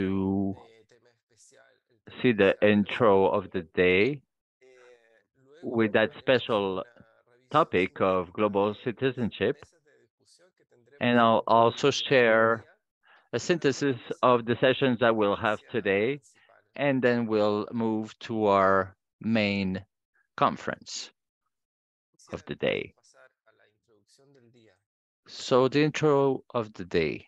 to see the intro of the day with that special topic of global citizenship. And I'll also share a synthesis of the sessions that we'll have today, and then we'll move to our main conference of the day. So the intro of the day.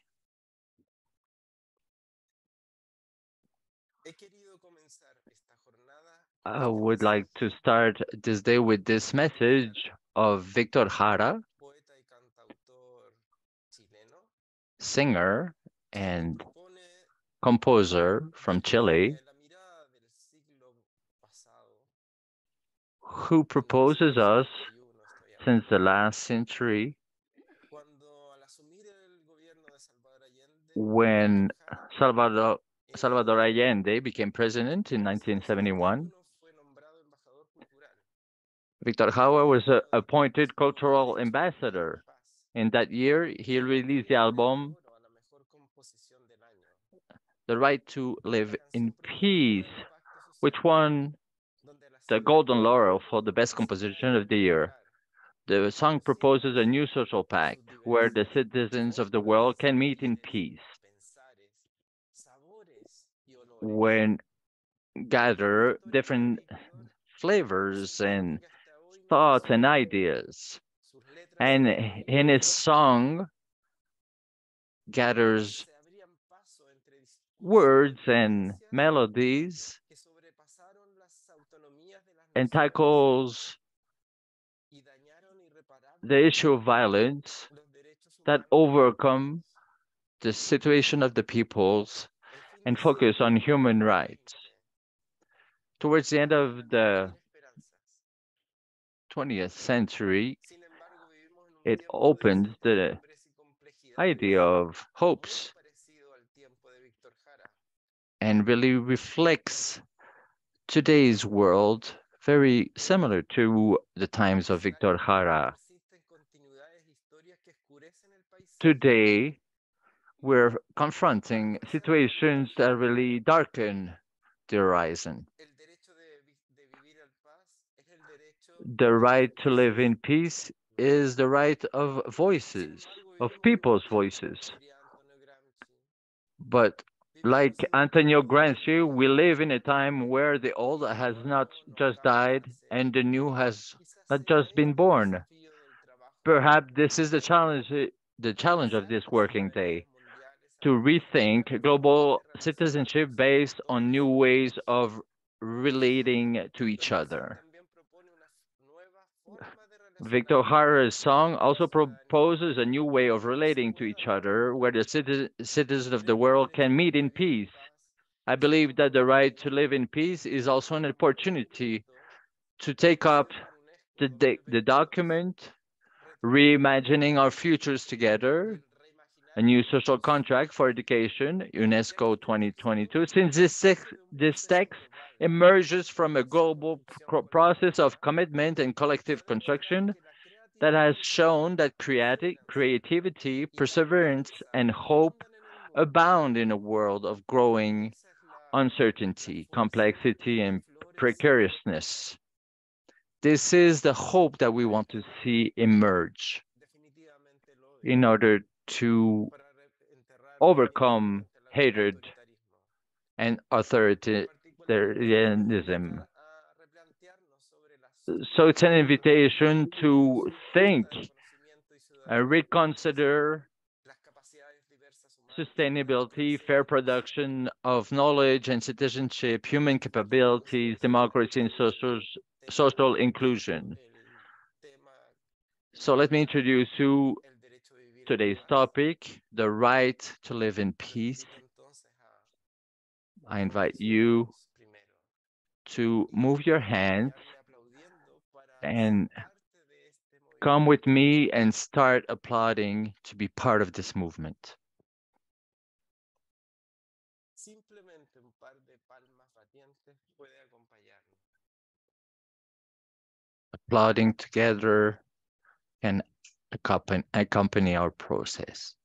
I would like to start this day with this message of Victor Jara, singer and composer from Chile, who proposes us since the last century when Salvador Allende became president in 1971. Victor Jara was appointed cultural ambassador. In that year, he released the album The Right to Live in Peace, which won the Golden Laurel for the best composition of the year. The song proposes a new social pact where the citizens of the world can meet in peace, when gather different flavors and thoughts and ideas. And in his song gathers words and melodies and tackles the issue of violence that overcome the situation of the peoples and focus on human rights. Towards the end of the 20th century, it opens the idea of hopes and really reflects today's world very similar to the times of Victor Jara. Today, we're confronting situations that really darken the horizon. The right to live in peace is the right of voices, of people's voices. But like Antonio Gramsci, we live in a time where the old has not just died and the new has not just been born. Perhaps this is the challenge of this working day, to rethink global citizenship based on new ways of relating to each other. Victor Jara's song also proposes a new way of relating to each other where the citizens of the world can meet in peace. I believe that the right to live in peace is also an opportunity to take up the document, reimagining our futures together, a new social contract for education, UNESCO 2022, since this text emerges from a global process of commitment and collective construction that has shown that creativity, perseverance, and hope abound in a world of growing uncertainty, complexity, and precariousness. This is the hope that we want to see emerge in order to overcome hatred and authoritarianism. So it's an invitation to think and reconsider sustainability, fair production of knowledge and citizenship, human capabilities, democracy, and social inclusion. So let me introduce you today's topic, the right to live in peace. I invite you to move your hands and come with me and start applauding to be part of this movement. Applauding together can accompany our process.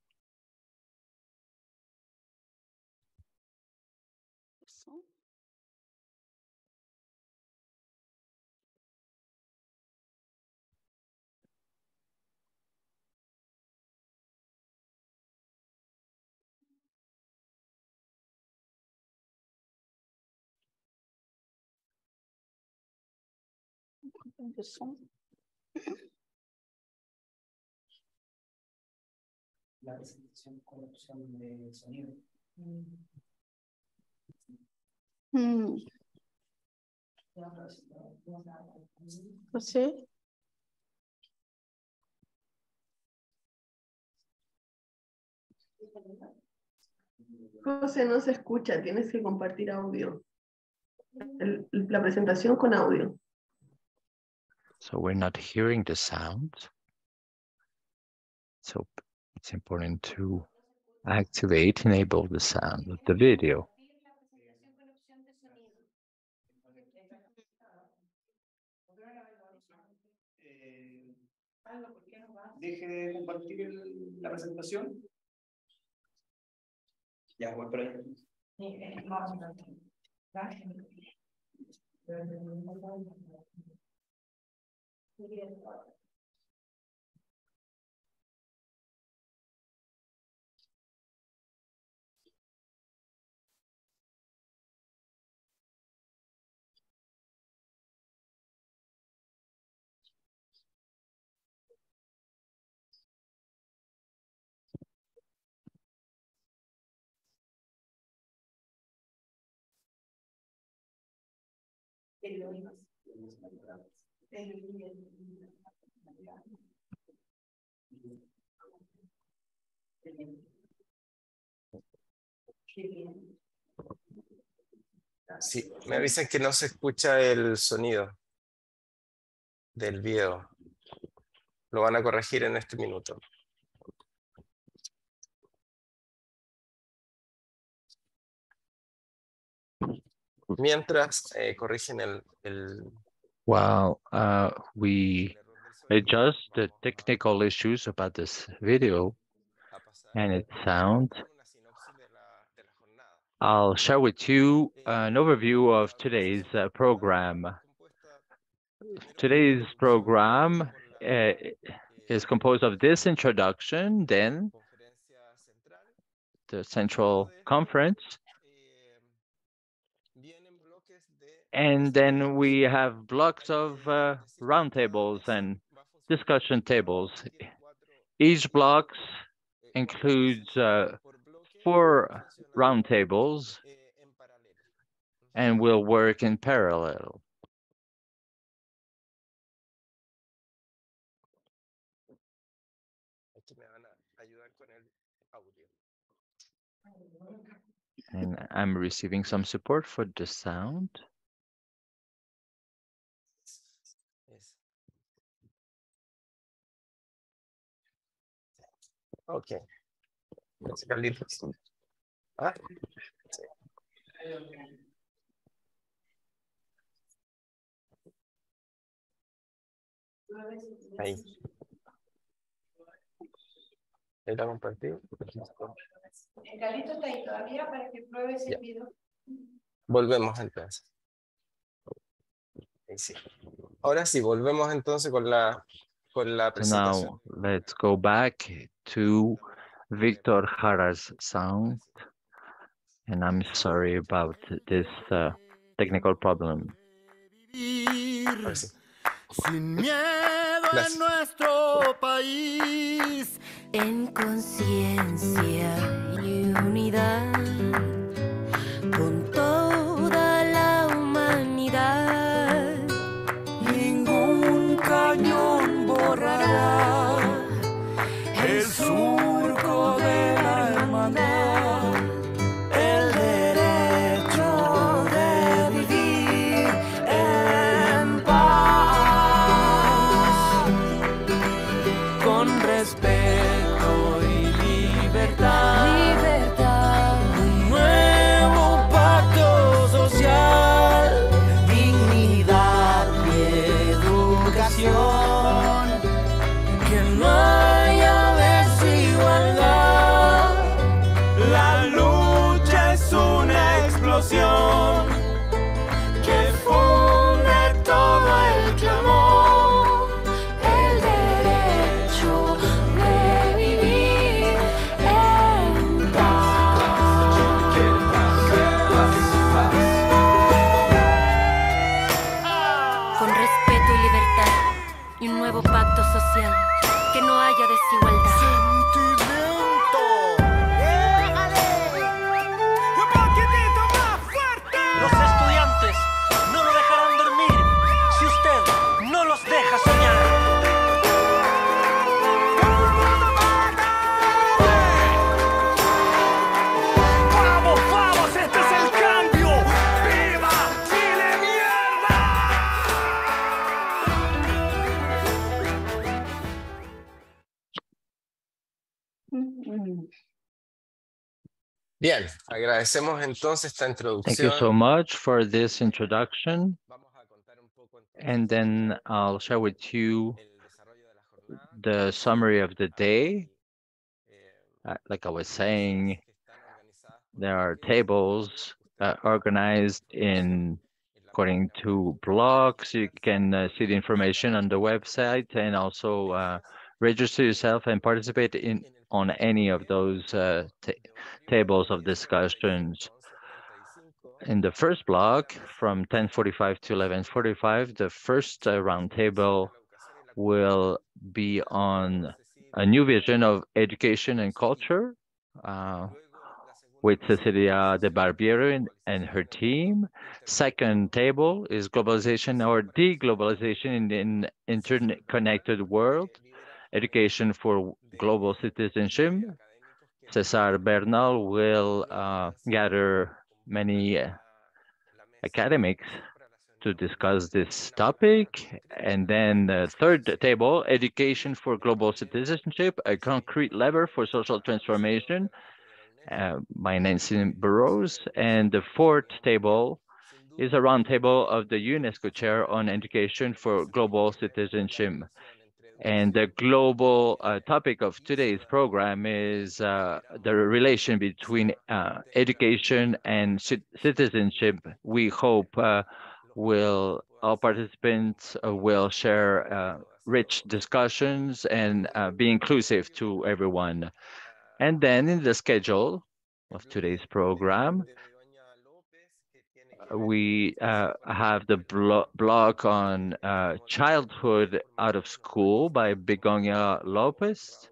de son. La presentación con opción de sonido. José. José, no se escucha, tienes que compartir audio. La presentación con audio. So we're not hearing the sound. So it's important to activate, enable the sound of the video. Deje de compartir la presentación. Ya, voy por ahí. Sí, me avisan que no se escucha el sonido del video. Lo van a corregir en este minuto. Mientras corrigen el While we adjust the technical issues about this video and its sound, I'll share with you an overview of today's program. Today's program is composed of this introduction, then the central conference, and then we have blocks of roundtables and discussion tables. Each block includes 4 roundtables and will work in parallel. And I'm receiving some support for the sound. Okay. Ah, sí. Ahí. Ahí la compartí. El Galito está ahí todavía para que pruebes el video. Volvemos entonces. Ahí sí. Ahora sí, volvemos entonces con la presentación. Now let's go back to Victor Jara's sound. And I'm sorry about this technical problem. Ahora sí. Sin miedo en nuestro país, en conciencia y unidad, con toda la humanidad, ningún cañón borrará el surco de la hermandad, el derecho de vivir en paz, con respeto y libertad. Un explosión que funde todo el clamor, el derecho de vivir en paz. Con respeto y libertad y un nuevo pacto social, que no haya desigualdad. Los estudiantes no lo dejarán dormir si usted no los deja soñar. ¡Vamos, vamos! ¡Este es el cambio! ¡Viva Chile, mierda! Bien, agradecemos entonces esta Thank you introducción. so much for this introduction. Vamos a contar un poco And then I'll share with you el desarrollo de la jornada. the summary of the day. Eh, Like I was saying, que están organizadas por there are bloques. tables Ustedes organized in according to blocks. You can see the information on the website and also register yourself and participate in on any of those tables of discussions. In the first block, from 10:45 to 11:45, the first roundtable will be on a new vision of education and culture with Cecilia de Barbiero and her team. Second table is globalization or deglobalization in the interconnected world, education for global citizenship. Cesar Bernal will gather many academics to discuss this topic. And then the third table, education for global citizenship, a concrete lever for social transformation, by Nancy Burroughs. And the fourth table is a roundtable of the UNESCO Chair on Education for Global Citizenship. And the global topic of today's program is the relation between education and citizenship. We hope all participants will share rich discussions and be inclusive to everyone. And then in the schedule of today's program, we have the block on childhood out of school by Begonia Lopez,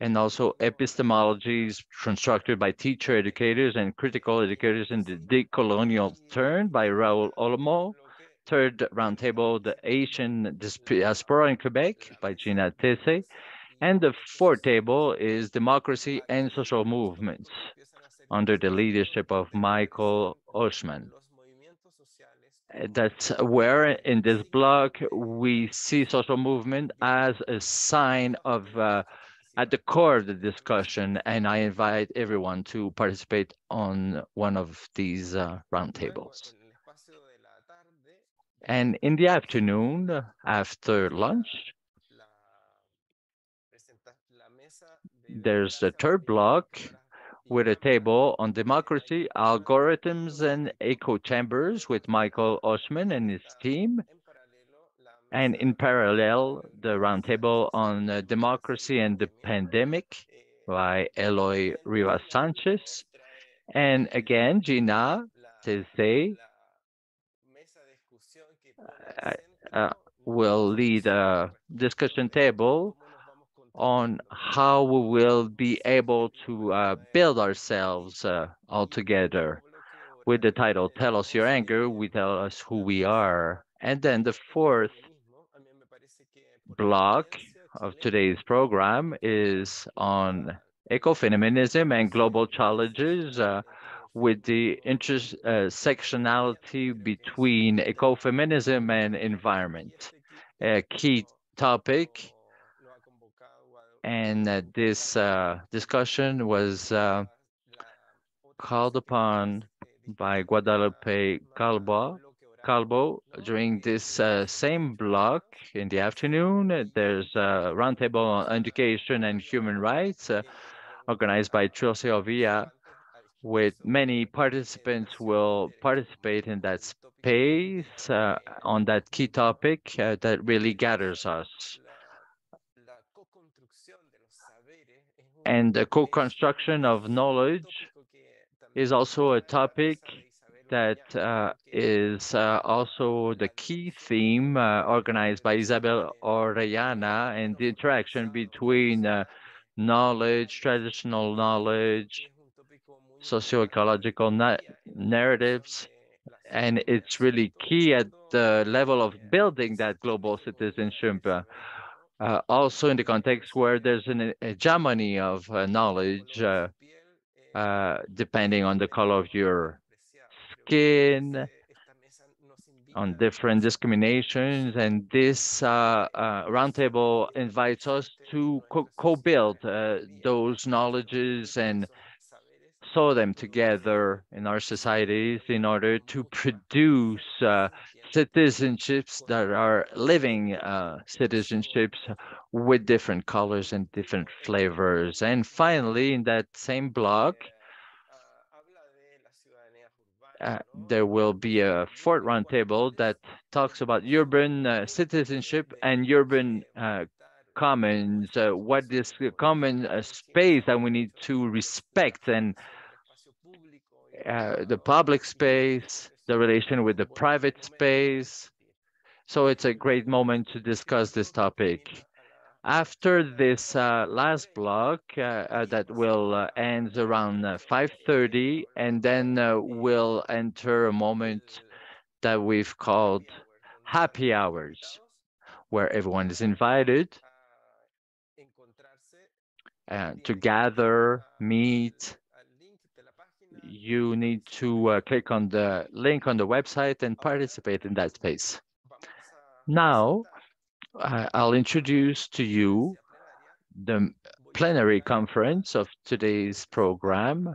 and also epistemologies constructed by teacher educators and critical educators in the decolonial turn by Raul Olmo. Third roundtable, the Asian diaspora in Quebec by Gina Thésée. And the fourth table is democracy and social movements under the leadership of Michael Oshman. That's where in this block we see social movement as a sign of at the core of the discussion, and I invite everyone to participate on one of these roundtables. And in the afternoon, after lunch, there's the third block with a table on democracy, algorithms, and echo chambers with Michael Oshman and his team. And in parallel, the roundtable on democracy and the pandemic by Eloy Rivas Sanchez. And again, Gina Thésée will lead a discussion table on how we will be able to build ourselves all together. With the title, Tell Us Your Anger, we tell us who we are. And then the fourth block of today's program is on ecofeminism and global challenges with the intersectionality between ecofeminism and environment. A key topic. And this discussion was called upon by Guadalupe Calvo during this same block in the afternoon. There's a roundtable on education and human rights organized by Trilce Ovilla with many participants will participate in that space on that key topic that really gathers us. And the co-construction of knowledge is also a topic that is also the key theme organized by Isabel Orellana, and the interaction between knowledge, traditional knowledge, socio-ecological narratives, and it's really key at the level of building that global citizenship. Also in the context where there's an hegemony of knowledge, depending on the color of your skin, on different discriminations, and this roundtable invites us to co-build those knowledges and sew them together in our societies in order to produce citizenships that are living citizenships with different colors and different flavors. And finally, in that same block, there will be a fourth roundtable that talks about urban citizenship and urban commons, what is the common space that we need to respect, and the public space, the relation with the private space. So it's a great moment to discuss this topic. After this last block that will end around 5:30, and then we'll enter a moment that we've called happy hours, where everyone is invited to gather, meet. You need to click on the link on the website and participate in that space. Now, I'll introduce to you the plenary conference of today's program.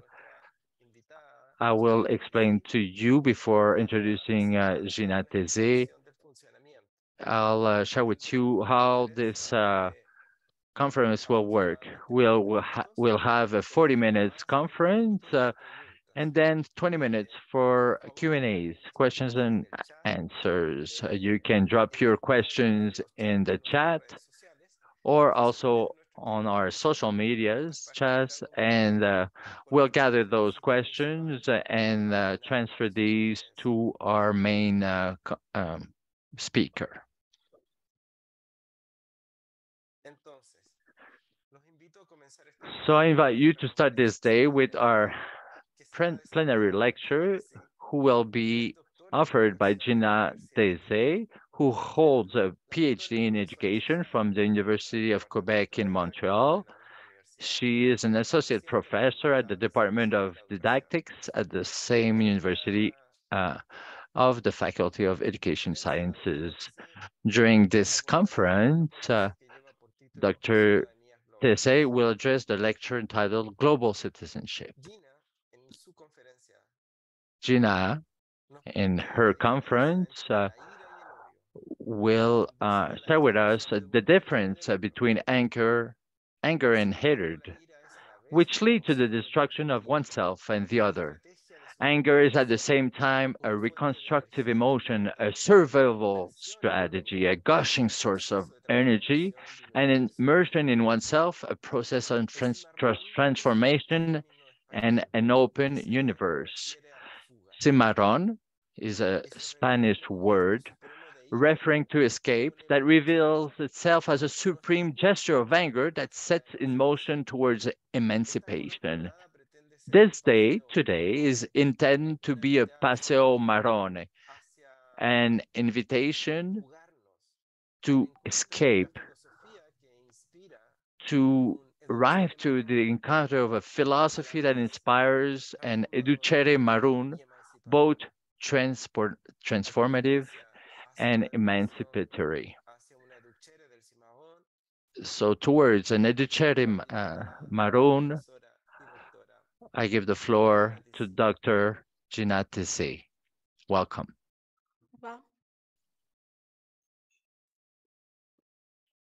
I will explain to you before introducing Gina Thésée. I'll share with you how this conference will work. We'll have a 40 minutes conference and then 20 minutes for Q&As, questions and answers. You can drop your questions in the chat or also on our social medias chats, and we'll gather those questions and transfer these to our main speaker. So I invite you to start this day with our plenary lecture, who will be offered by Gina Thésée, who holds a PhD in education from the University of Quebec in Montreal. She is an associate professor at the Department of Didactics at the same university of the Faculty of Education Sciences. During this conference, Dr. Thésée will address the lecture entitled Global Citizenship. Gina, in her conference, will share with us the difference between anger and hatred, which lead to the destruction of oneself and the other. Anger is at the same time a reconstructive emotion, a survival strategy, a gushing source of energy, and immersion in oneself, a process of transformation and an open universe. Cimarrón is a Spanish word referring to escape that reveals itself as a supreme gesture of anger that sets in motion towards emancipation. This day, today, is intended to be a paseo marrone, an invitation to escape, to arrive to the encounter of a philosophy that inspires an Educere maroon, both transformative and emancipatory. So towards an Educere maroon, I give the floor to Dr. Gina Thésée. Welcome.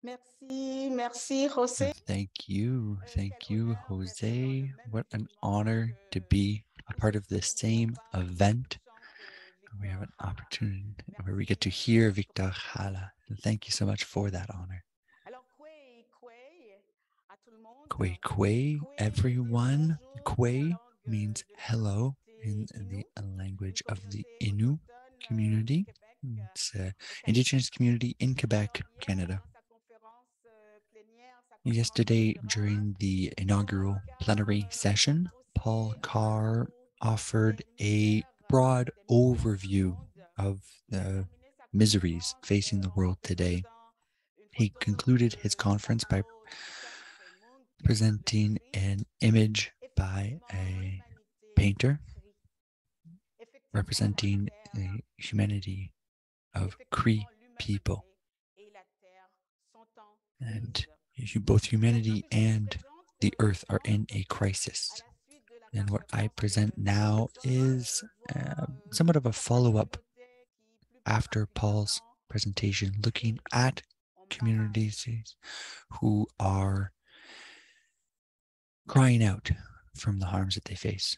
Merci, José. Thank you, Jose. What an honor to be a part of the same event. We have an opportunity where we get to hear Victor Jala. And thank you so much for that honor. Kwe kwe, everyone. Kwe means hello in the language of the Innu community. It's an indigenous community in Quebec, Canada. Yesterday, during the inaugural plenary session, Paul Carr offered a broad overview of the miseries facing the world today. He concluded his conference by presenting an image by a painter representing the humanity of Cree people. And both humanity and the earth are in a crisis. And what I present now is somewhat of a follow-up after Paul's presentation, looking at communities who are crying out from the harms that they face.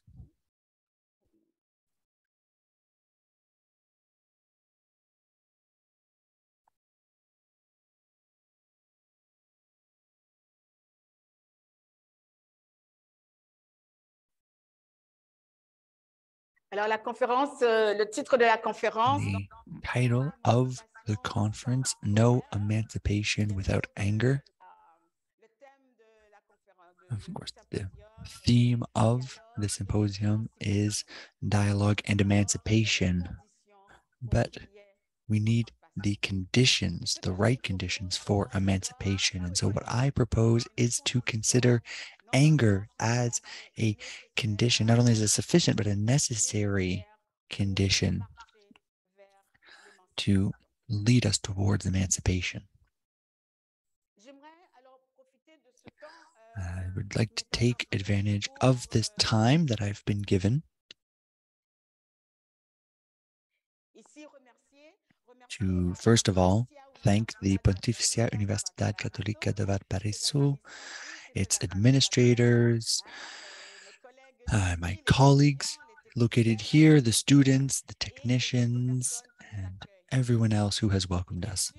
Alors la conférence, le titre de la conférence. The title of the conference, No Emancipation Without Anger. Of course, the theme of the symposium is dialogue and emancipation, but we need the conditions, the right conditions for emancipation. And so what I propose is to consider anger as a condition, not only as a sufficient, but a necessary condition to lead us towards emancipation. I would like to take advantage of this time that I've been given to, first of all, thank the Pontificia Universidad Católica de Valparaíso, its administrators, my colleagues located here, the students, the technicians, and everyone else who has welcomed us.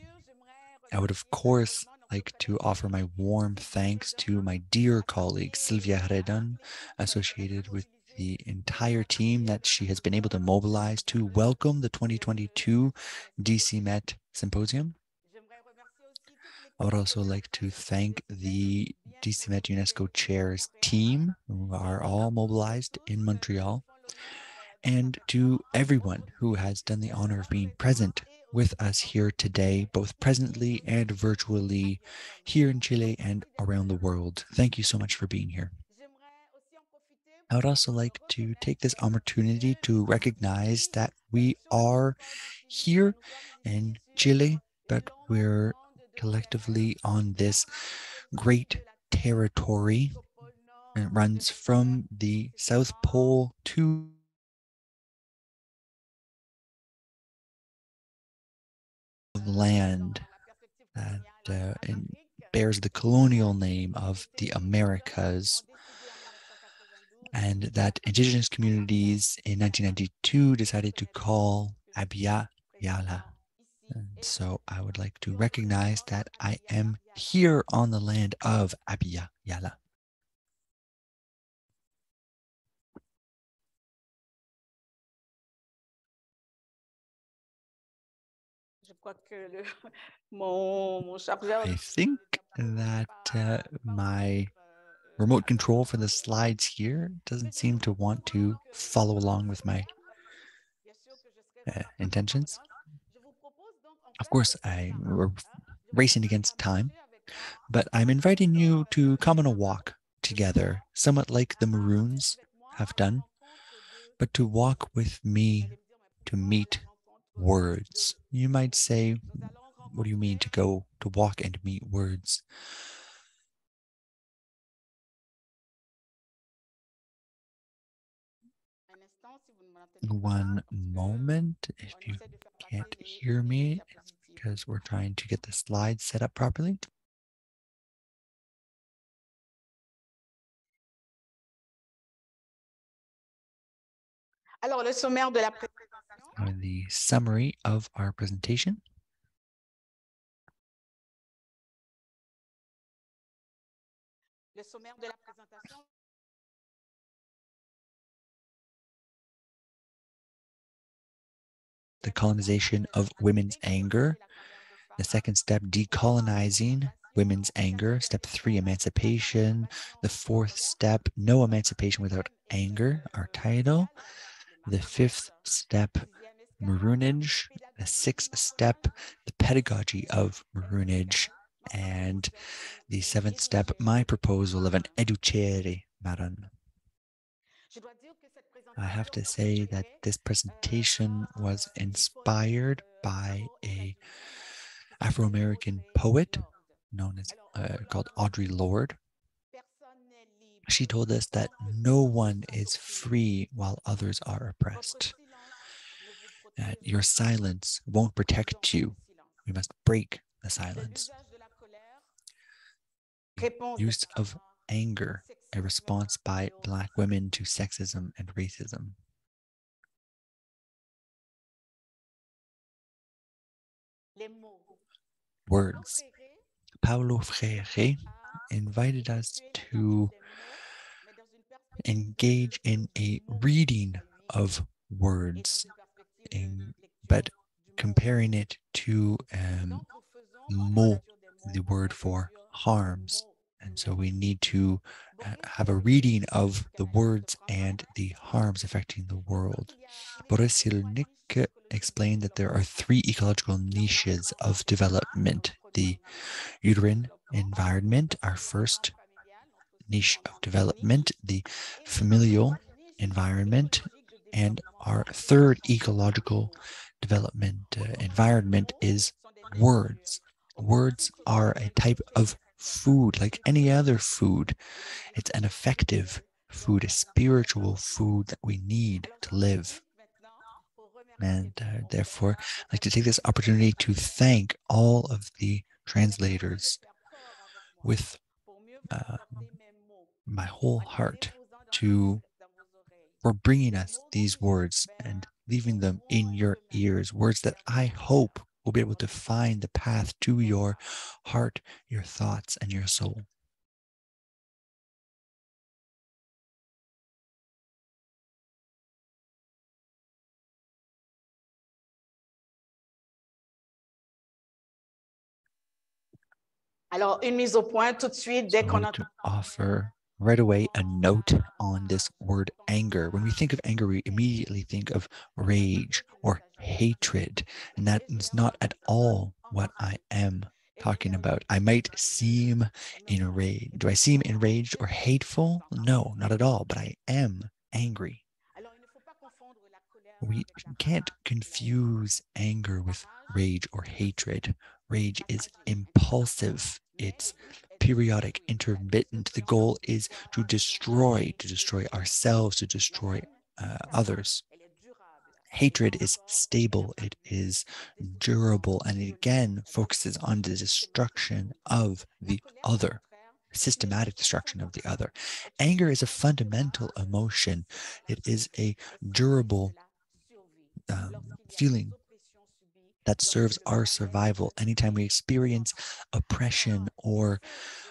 I would, of course, like to offer my warm thanks to my dear colleague, Sylvia Redon, associated with the entire team that she has been able to mobilize to welcome the 2022 DCMÉT Symposium. I would also like to thank the DCMÉT UNESCO Chairs team, who are all mobilized in Montreal, and to everyone who has done the honor of being present with us here today, both presently and virtually, here in Chile and around the world. Thank you so much for being here. I would also like to take this opportunity to recognize that we are here in Chile, but we're collectively on this great territory. It runs from the South Pole to land that bears the colonial name of the Americas, and that indigenous communities in 1992 decided to call Abya Yala. And so I would like to recognize that I am here on the land of Abya Yala. I think that my remote control for the slides here doesn't seem to want to follow along with my intentions. Of course, we're racing against time, but I'm inviting you to come on a walk together, somewhat like the Maroons have done, but to walk with me to meet words. You might say, what do you mean to go to walk and meet words? One moment, if you can't hear me, it's because we're trying to get the slides set up properly. Alors, le sommaire de la présentation. The summary of our presentation. Le sommaire de la présentation. The colonization of women's anger. The second step, decolonizing women's anger. Step 3, emancipation. The fourth step, no emancipation without anger, our title. The fifth step, maroonage. The sixth step, the pedagogy of maroonage. And the seventh step, my proposal of an Educere maron. I have to say that this presentation was inspired by a Afro-American poet known as called Audre Lorde. She told us that no one is free while others are oppressed. That your silence won't protect you. We must break the silence. Use of anger, a response by Black women to sexism and racism. Words. Paulo Freire invited us to engage in a reading of words, but comparing it to mot, the word for harms. And so we need to have a reading of the words and the harms affecting the world. Boris Cyrulnik explained that there are 3 ecological niches of development. The uterine environment, our first niche of development, the familial environment, and our third ecological development environment is words. Words are a type of food like any other food. It's an effective food, a spiritual food that we need to live. And therefore, I'd like to take this opportunity to thank all of the translators with my whole heart for bringing us these words and leaving them in your ears, words that I hope will be able to find the path to your heart, your thoughts, and your soul. Alors, une mise au point tout de suite dès qu'on I want to offer right away a note on this word anger. When we think of anger, we immediately think of rage or hatred, and that is not at all what I am talking about. I might seem enraged. Do I seem enraged or hateful? No, not at all, but I am angry. We can't confuse anger with rage or hatred. Rage is impulsive. It's periodic, intermittent. The goal is to destroy ourselves, to destroy others. Hatred is stable, it is durable, and it again focuses on the destruction of the other, systematic destruction of the other. Anger is a fundamental emotion. It is a durable feeling that serves our survival. Anytime we experience oppression or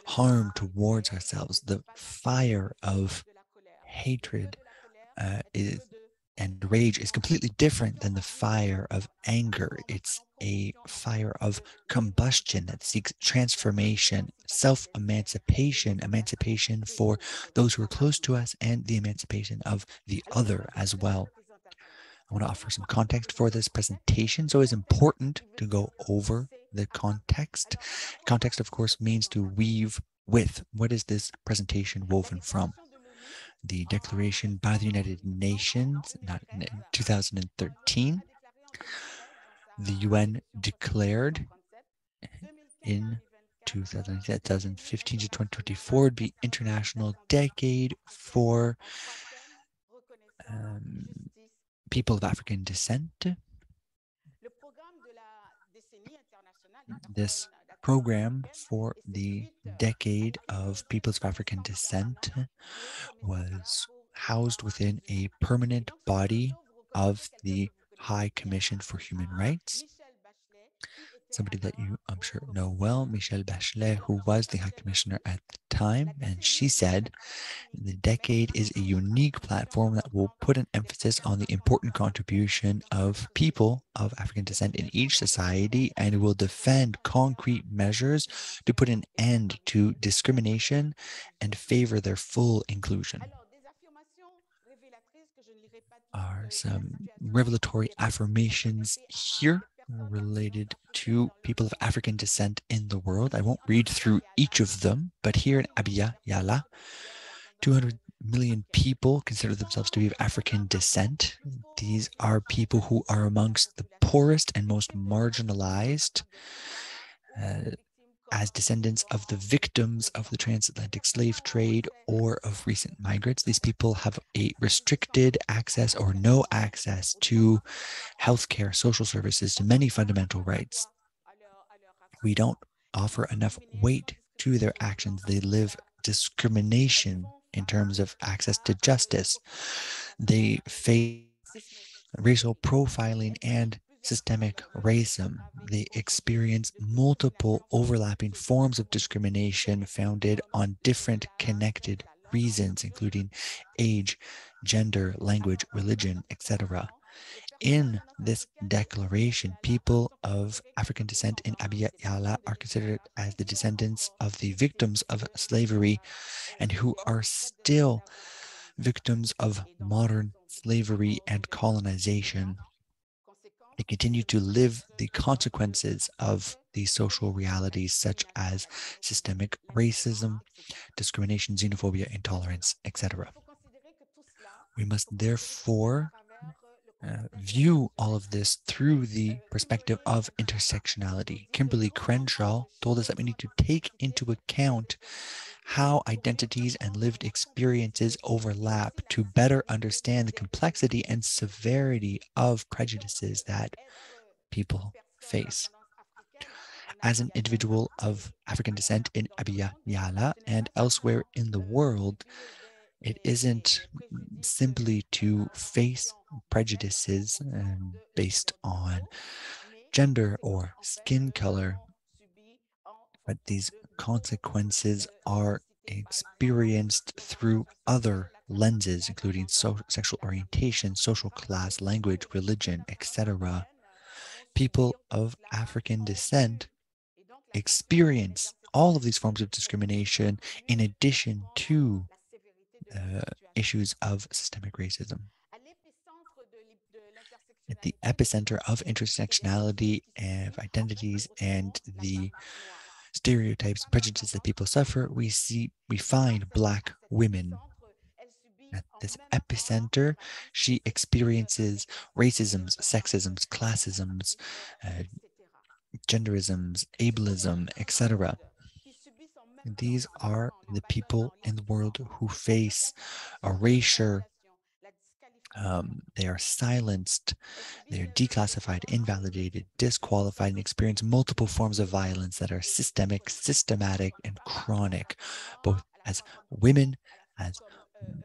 harm towards ourselves, the fire of hatred and rage is completely different than the fire of anger. It's a fire of combustion that seeks transformation, self-emancipation, emancipation for those who are close to us, and the emancipation of the other as well. I want to offer some context for this presentation. So it's important to go over the context. Context, of course, means to weave with. What is this presentation woven from? The declaration by the United Nations, not in 2013. The UN declared in 2015 to 2024 would be International Decade for people of African descent. This program for the Decade of Peoples of African Descent was housed within a permanent body of the High Commission for Human Rights, somebody that you, I'm sure, know well, Michelle Bachelet, who was the High Commissioner at the time. And she said, the decade is a unique platform that will put an emphasis on the important contribution of people of African descent in each society and will defend concrete measures to put an end to discrimination and favor their full inclusion. Are some revelatory affirmations here related to people of African descent in the world. I won't read through each of them, but here in Abya Yala, 200 million people consider themselves to be of African descent. These are people who are amongst the poorest and most marginalized as descendants of the victims of the transatlantic slave trade or of recent migrants. These people have a restricted access or no access to healthcare, social services, to many fundamental rights. We don't offer enough weight to their actions. They live discrimination in terms of access to justice. They face racial profiling and systemic racism. They experience multiple overlapping forms of discrimination founded on different connected reasons, including age, gender, language, religion, etc. In this declaration, people of African descent in Abya Yala are considered as the descendants of the victims of slavery and who are still victims of modern slavery and colonization. They continue to live the consequences of these social realities such as systemic racism, discrimination, xenophobia, intolerance, etc. We must therefore view all of this through the perspective of intersectionality. Kimberly Crenshaw told us that we need to take into account how identities and lived experiences overlap to better understand the complexity and severity of prejudices that people face. As an individual of African descent in Abya Yala and elsewhere in the world, it isn't simply to face prejudices based on gender or skin color, but these consequences are experienced through other lenses, including sexual orientation, social class, language, religion, etc. People of African descent experience all of these forms of discrimination in addition to issues of systemic racism. At the epicenter of intersectionality of identities and the stereotypes and prejudices that people suffer, we find Black women. At this epicenter, she experiences racisms, sexisms, classisms, genderisms, ableism, etc. These are the people in the world who face erasure. They are silenced, they are declassified, invalidated, disqualified, and experience multiple forms of violence that are systemic, systematic, and chronic, both as women, as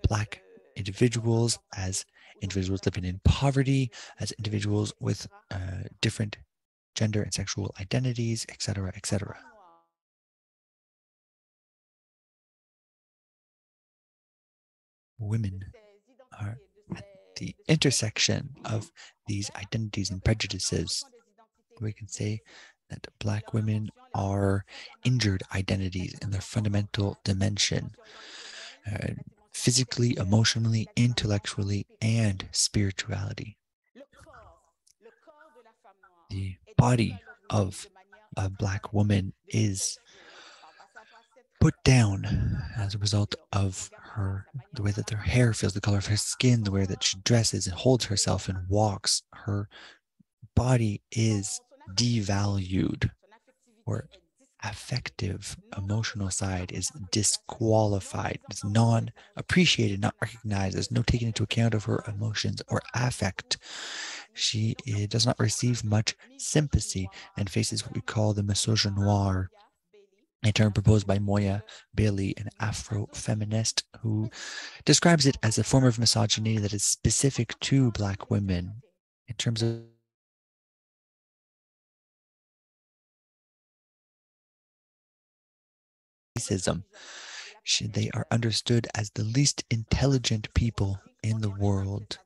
Black individuals, as individuals living in poverty, as individuals with different gender and sexual identities, etc., etc. Women are at the intersection of these identities and prejudices. We can say that Black women are injured identities in their fundamental dimension, physically, emotionally, intellectually, and spirituality. The body of a Black woman is put down as a result of the way that her hair feels, the color of her skin, the way that she dresses and holds herself and walks. Her body is devalued. Her affective, emotional side is disqualified. It's non-appreciated, not recognized. There's no taking into account of her emotions or affect. She does not receive much sympathy and faces what we call the misogynoir. a term proposed by Moya Bailey, an Afro-feminist, who describes it as a form of misogyny that is specific to Black women in terms of racism. They are understood as the least intelligent people in the world.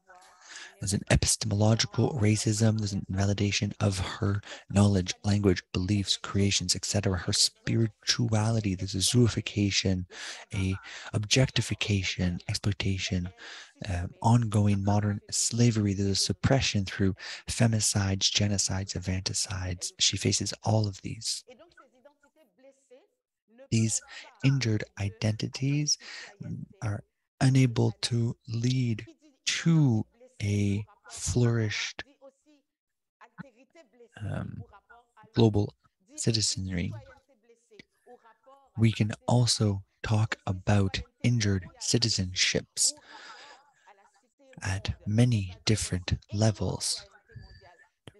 There's an epistemological racism, there's an invalidation of her knowledge, language, beliefs, creations, etc. Her spirituality, there's a zooification, a objectification, exploitation, ongoing modern slavery, there's a suppression through femicides, genocides, infanticides. She faces all of these. These injured identities are unable to lead to a flourished global citizenry. We can also talk about injured citizenships at many different levels.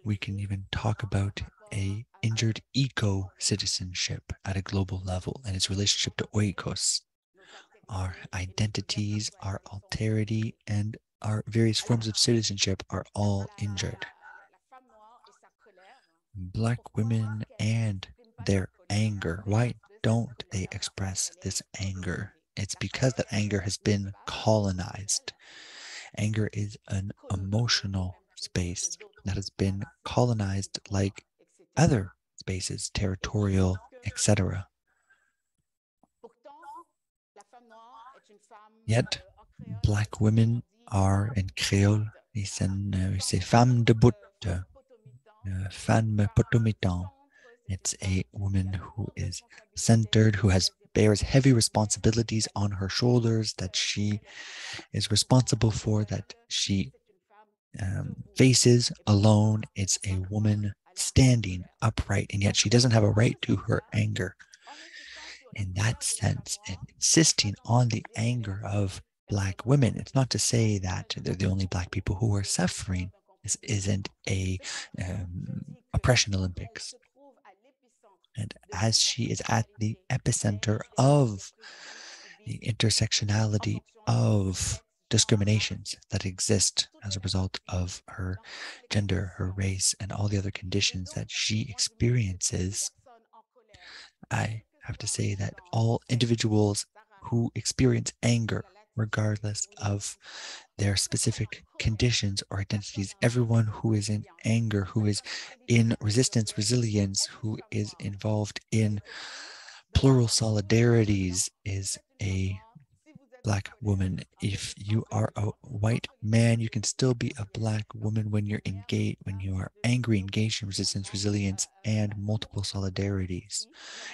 We can even talk about a injured eco-citizenship at a global level and its relationship to oikos. Our identities, our alterity, and our various forms of citizenship are all injured. Black women and their anger, why don't they express this anger? It's because that anger has been colonized. Anger is an emotional space that has been colonized like other spaces, territorial, etc. Yet, Black women are in Creole, c'est femme de botte, femme potomitan. It's a woman who is centered, who bears heavy responsibilities on her shoulders that she is responsible for, that she faces alone. It's a woman standing upright, and yet she doesn't have a right to her anger. In that sense, and insisting on the anger of Black women, it's not to say that they're the only Black people who are suffering. This isn't a oppression Olympics. And as she is at the epicenter of the intersectionality of discriminations that exist as a result of her gender, her race, and all the other conditions that she experiences, I have to say that all individuals who experience anger, regardless of their specific conditions or identities, everyone who is in anger, who is in resistance, resilience, who is involved in plural solidarities, is a Black woman. If you are a white man, you can still be a Black woman when you're engaged, when you are angry, engaged in resistance, resilience, and multiple solidarities.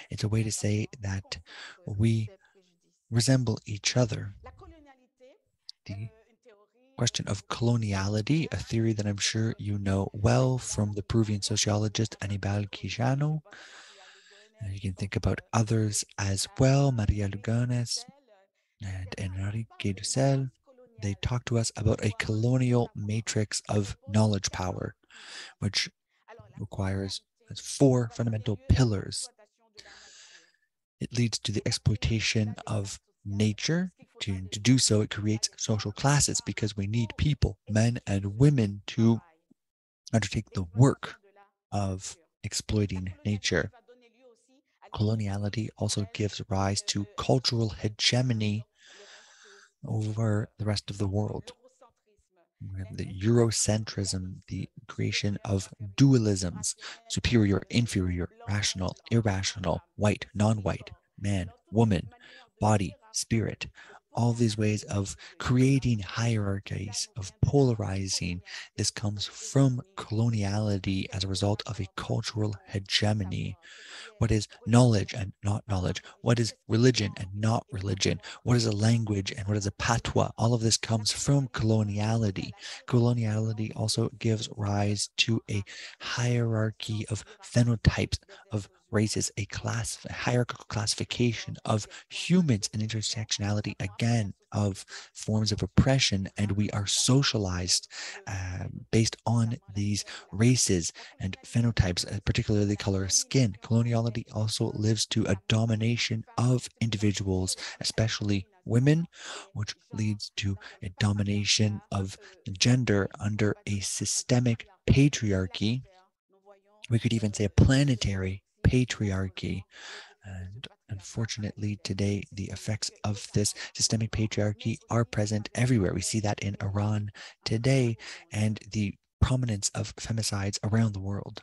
It's a way to say that we resemble each other. The question of coloniality, a theory that I'm sure you know well from the Peruvian sociologist Aníbal Quijano. You can think about others as well, María Lugones and Enrique Dussel. They talk to us about a colonial matrix of knowledge power, which requires 4 fundamental pillars. It leads to the exploitation of nature. To do so, it creates social classes because we need people, men and women, to undertake the work of exploiting nature. Coloniality also gives rise to cultural hegemony over the rest of the world. We have the Eurocentrism, the creation of dualisms, superior, inferior, rational, irrational, white, non-white, man, woman, body, spirit, all these ways of creating hierarchies, of polarizing. This comes from coloniality as a result of a cultural hegemony. What is knowledge and not knowledge? What is religion and not religion? What is a language and what is a patois? All of this comes from coloniality. Coloniality also gives rise to a hierarchy of phenotypes, of raises a hierarchical classification of humans and intersectionality, again, of forms of oppression, and we are socialized based on these races and phenotypes, particularly the color of skin. Coloniality also lives to a domination of individuals, especially women, which leads to a domination of gender under a systemic patriarchy. We could even say a planetary patriarchy. And unfortunately, today, the effects of this systemic patriarchy are present everywhere. We see that in Iran today and the prominence of femicides around the world.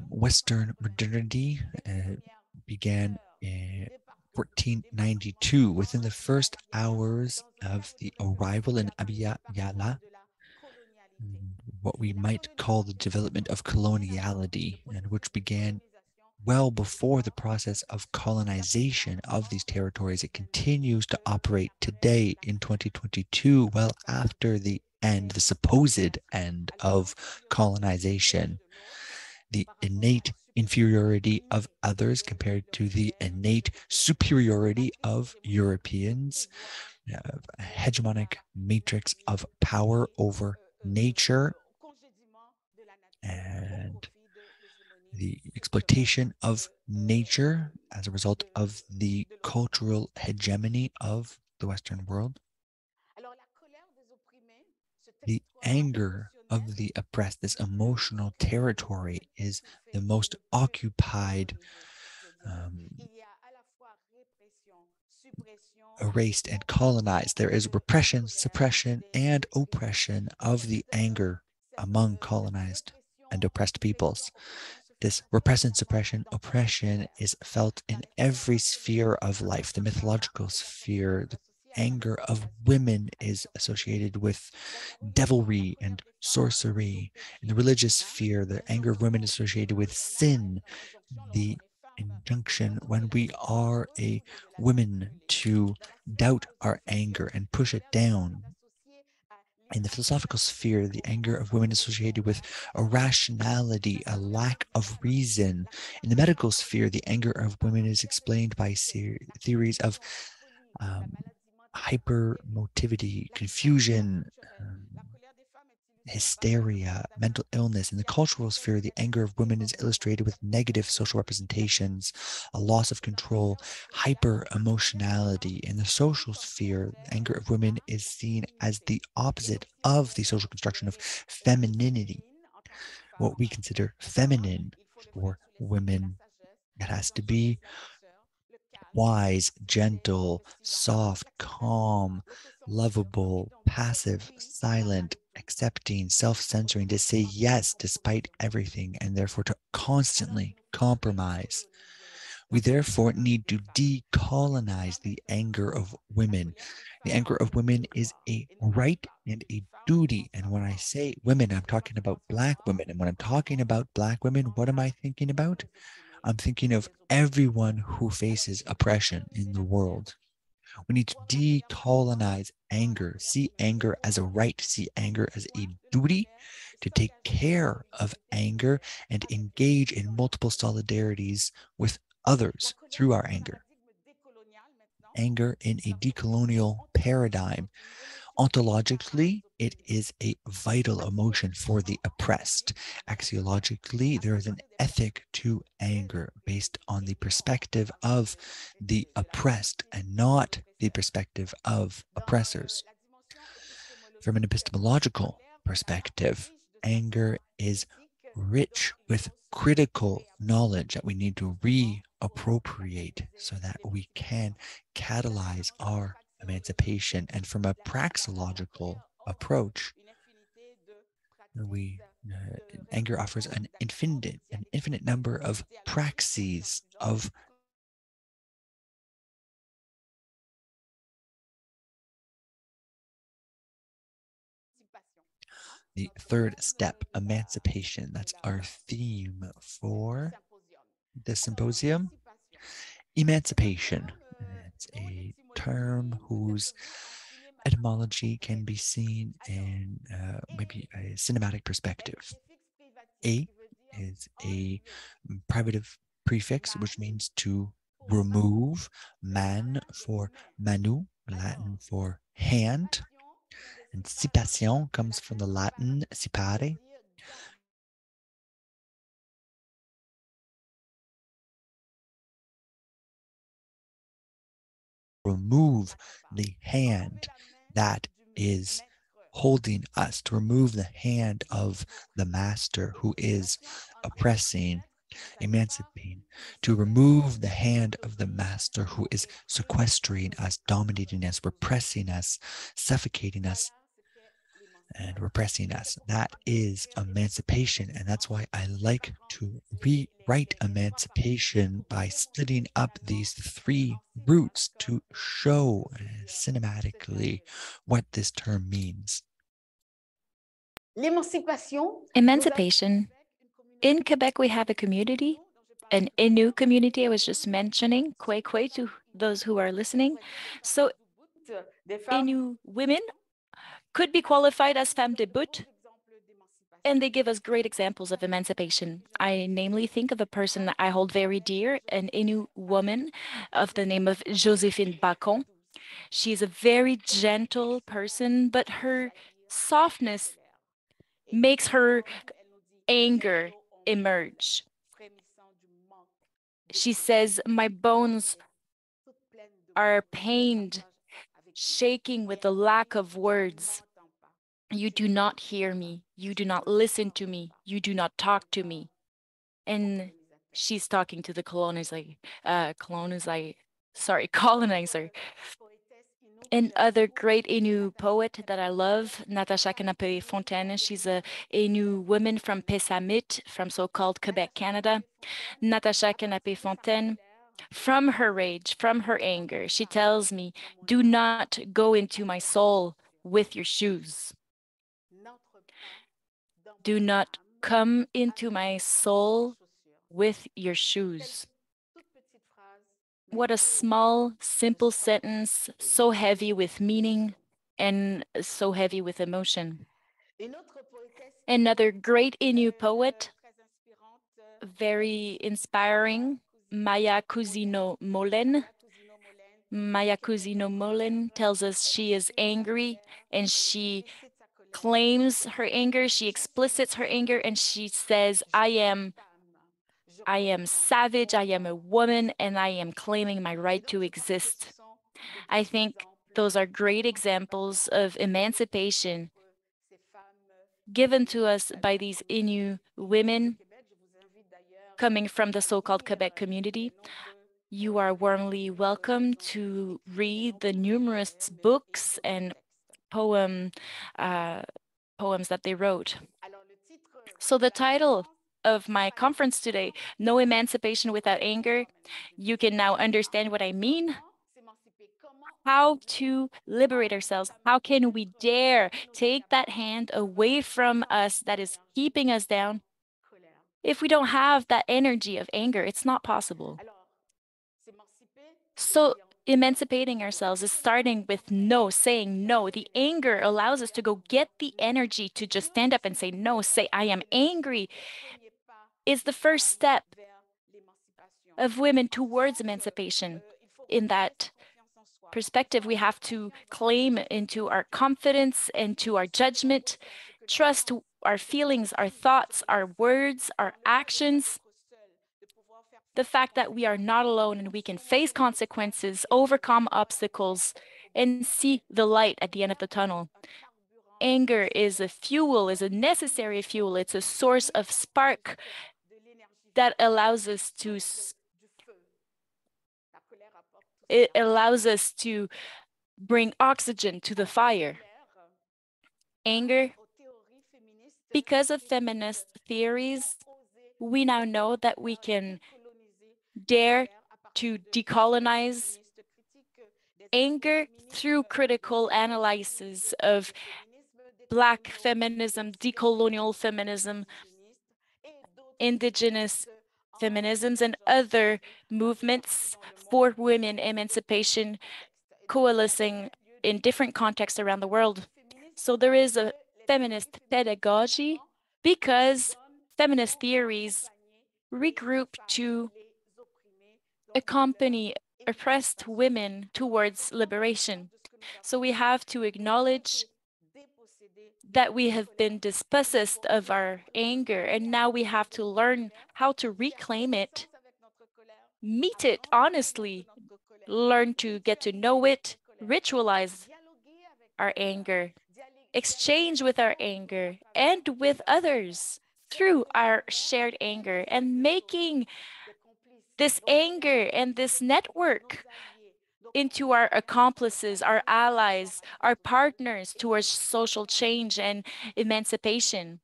Western modernity began in 1492. Within the first hours of the arrival in Abya Yala, what we might call the development of coloniality, and which began well before the process of colonization of these territories. It continues to operate today in 2022, well after the supposed end of colonization. The innate inferiority of others compared to the innate superiority of Europeans, a hegemonic matrix of power over nature, and the exploitation of nature as a result of the cultural hegemony of the Western world. The anger of the oppressed, this emotional territory, is the most occupied, erased, and colonized. There is repression, suppression, and oppression of the anger among colonized and oppressed peoples. This repression, suppression, oppression is felt in every sphere of life. The mythological sphere, the anger of women is associated with devilry and sorcery. In the religious sphere, the anger of women is associated with sin. The injunction when we are a woman to doubt our anger and push it down. In the philosophical sphere, the anger of women is associated with irrationality, a lack of reason. In the medical sphere, the anger of women is explained by theories of hypermotivity, confusion, hysteria, mental illness. In the cultural sphere, the anger of women is illustrated with negative social representations, a loss of control, hyper-emotionality. In the social sphere, the anger of women is seen as the opposite of the social construction of femininity. What we consider feminine for women, it has to be wise, gentle, soft, calm, lovable, passive, silent, accepting, self-censoring, to say yes despite everything, and therefore to constantly compromise. We therefore need to decolonize the anger of women. The anger of women is a right and a duty. And when I say women, I'm talking about Black women. And when I'm talking about Black women, what am I thinking about? I'm thinking of everyone who faces oppression in the world. We need to decolonize anger, see anger as a right, see anger as a duty, to take care of anger and engage in multiple solidarities with others through our anger. Anger in a decolonial paradigm. Ontologically, it is a vital emotion for the oppressed. Axiologically, there is an ethic to anger based on the perspective of the oppressed and not the perspective of oppressors. From an epistemological perspective, anger is rich with critical knowledge that we need to reappropriate so that we can catalyze our emancipation. And from a praxeological approach, anger offers an infinite number of praxes of the third step, emancipation. That's our theme for the symposium. Emancipation. It's a term whose etymology can be seen in maybe a cinematic perspective. A is a privative prefix, which means to remove, man for manu, Latin for hand, and cipation comes from the Latin cipare. Remove the hand that is holding us, to remove the hand of the master who is oppressing, emancipating, to remove the hand of the master who is sequestering us, dominating us, repressing us, suffocating us, and repressing us. That is emancipation. And that's why I like to rewrite emancipation by splitting up these three roots to show cinematically what this term means. Emancipation. In Quebec, we have a community, an Innu community I was just mentioning, Kwe Kwe to those who are listening. So Innu women could be qualified as femmes de bout, and they give us great examples of emancipation. I namely think of a person that I hold very dear, an Innu woman of the name of Joséphine Bacon. She's a very gentle person, but her softness makes her anger emerge. She says, my bones are pained, shaking with the lack of words. You do not hear me. You do not listen to me. You do not talk to me. And she's talking to the colonizer. Another great Innu poet that I love, Natasha Canapé-Fontaine. She's a Innu woman from Pessamit, from so-called Quebec, Canada. Natasha Canapé-Fontaine, from her rage, from her anger, she tells me, do not go into my soul with your shoes. Do not come into my soul with your shoes. What a small, simple sentence, so heavy with meaning and so heavy with emotion. Another great Innu poet, very inspiring, Maya Cousino-Molen. Maya Cousino-Molen tells us she is angry and she claims her anger, she explicits her anger, and she says, I am savage, I am a woman, and I am claiming my right to exist. I think those are great examples of emancipation given to us by these Innu women coming from the so-called Quebec community. You are warmly welcome to read the numerous books and poems that they wrote. So the title of my conference today, No Emancipation Without Anger, you can now understand what I mean. How to liberate ourselves. How can we dare take that hand away from us that is keeping us down? If we don't have that energy of anger, it's not possible. So emancipating ourselves is starting with no, saying no. The anger allows us to go get the energy to just stand up and say no, say I am angry, is the first step of women towards emancipation. In that perspective, we have to claim into our confidence, into our judgment, trust our feelings, our thoughts, our words, our actions. The fact that we are not alone and we can face consequences, overcome obstacles, and see the light at the end of the tunnel. Anger is a fuel, is a necessary fuel. It's a source of spark that allows us to bring oxygen to the fire. Anger, because of feminist theories, we now know that we can dare to decolonize anger through critical analysis of Black feminism, decolonial feminism, indigenous feminisms, and other movements for women emancipation coalescing in different contexts around the world. So there is a feminist pedagogy because feminist theories regroup to accompany oppressed women towards liberation. So we have to acknowledge that we have been dispossessed of our anger, and now we have to learn how to reclaim it, meet it honestly, learn to get to know it, ritualize our anger, exchange with our anger and with others through our shared anger, and making this anger and this network into our accomplices, our allies, our partners towards social change and emancipation.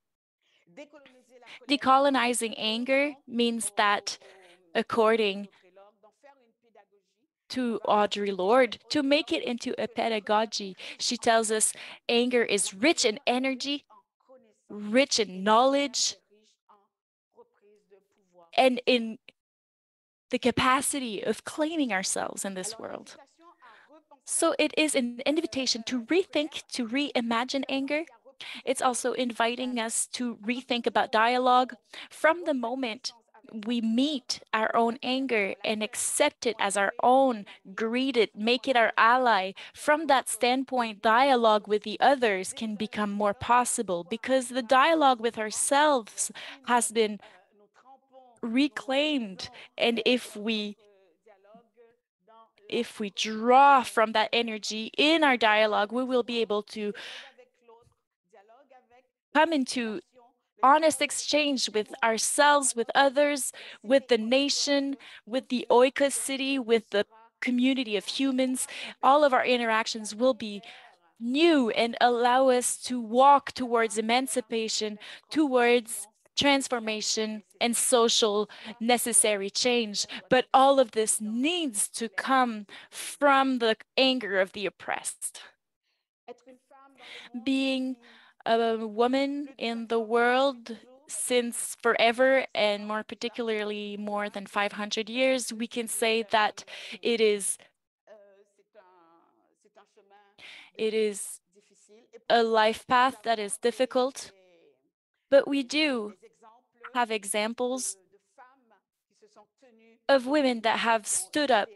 Decolonizing anger means that, according to Audre Lorde, to make it into a pedagogy, she tells us anger is rich in energy, rich in knowledge, and in the capacity of claiming ourselves in this world. So it is an invitation to rethink, to reimagine anger. It's also inviting us to rethink about dialogue from the moment we meet our own anger and accept it as our own, greet it, make it our ally. From that standpoint, dialogue with the others can become more possible because the dialogue with ourselves has been reclaimed. And if we draw from that energy in our dialogue, we will be able to come into honest exchange with ourselves, with others, with the nation, with the oikos city, with the community of humans. All of our interactions will be new and allow us to walk towards emancipation, towards transformation and social necessary change. But all of this needs to come from the anger of the oppressed. Being a woman in the world since forever, and more particularly more than 500 years, we can say that it is a life path that is difficult, but we do have examples of women that have stood up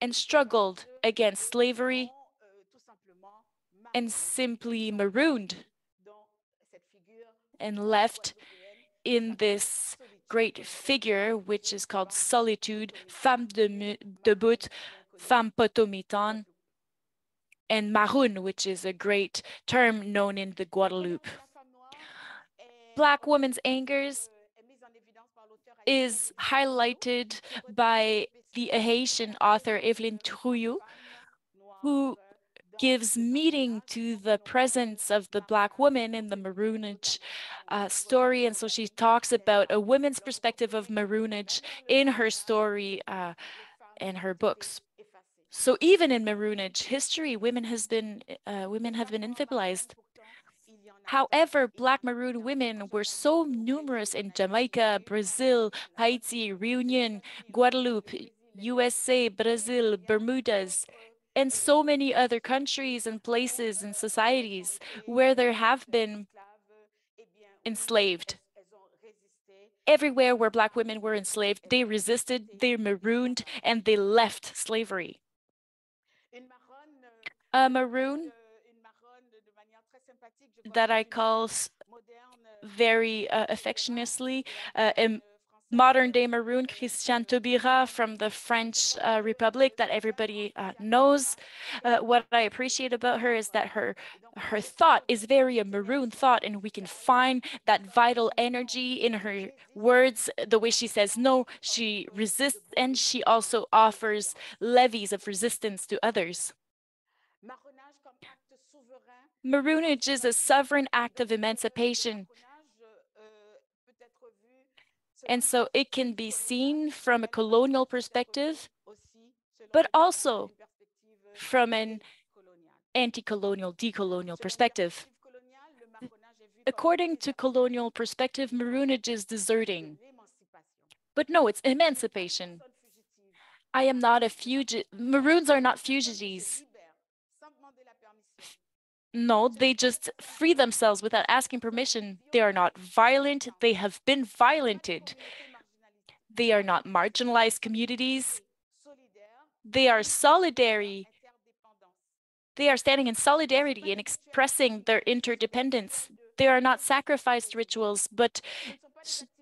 and struggled against slavery and simply marooned and left in this great figure, which is called solitude, femme debout, femme potomitan, and maroon, which is a great term known in the Guadeloupe. Black women's angers is highlighted by the Haitian author Evelyn Trouillou, who gives meaning to the presence of the Black woman in the maroonage story. And so she talks about a woman's perspective of maroonage in her story and her books. So even in maroonage history, women have been invisibilized. However, Black maroon women were so numerous in Jamaica, Brazil, Haiti, Reunion, Guadeloupe, USA, Brazil, Bermudas, and so many other countries and places and societies where there have been enslaved. Everywhere where Black women were enslaved, they resisted, they marooned, and they left slavery. A maroon that I call very affectionately a modern-day maroon, Christiane Taubira from the French Republic that everybody knows. What I appreciate about her is that her thought is very a maroon thought, and we can find that vital energy in her words, the way she says no, she resists, and she also offers levies of resistance to others. Maroonage is a sovereign act of emancipation. And so it can be seen from a colonial perspective, but also from an anti-colonial, decolonial perspective. According to colonial perspective, maroonage is deserting. But no, it's emancipation. I am not a fugitive. Maroons are not fugitives. No, they just free themselves without asking permission. They are not violent. They have been violented. They are not marginalized communities. They are solidary. They are standing in solidarity and expressing their interdependence. They are not sacrifice rituals, but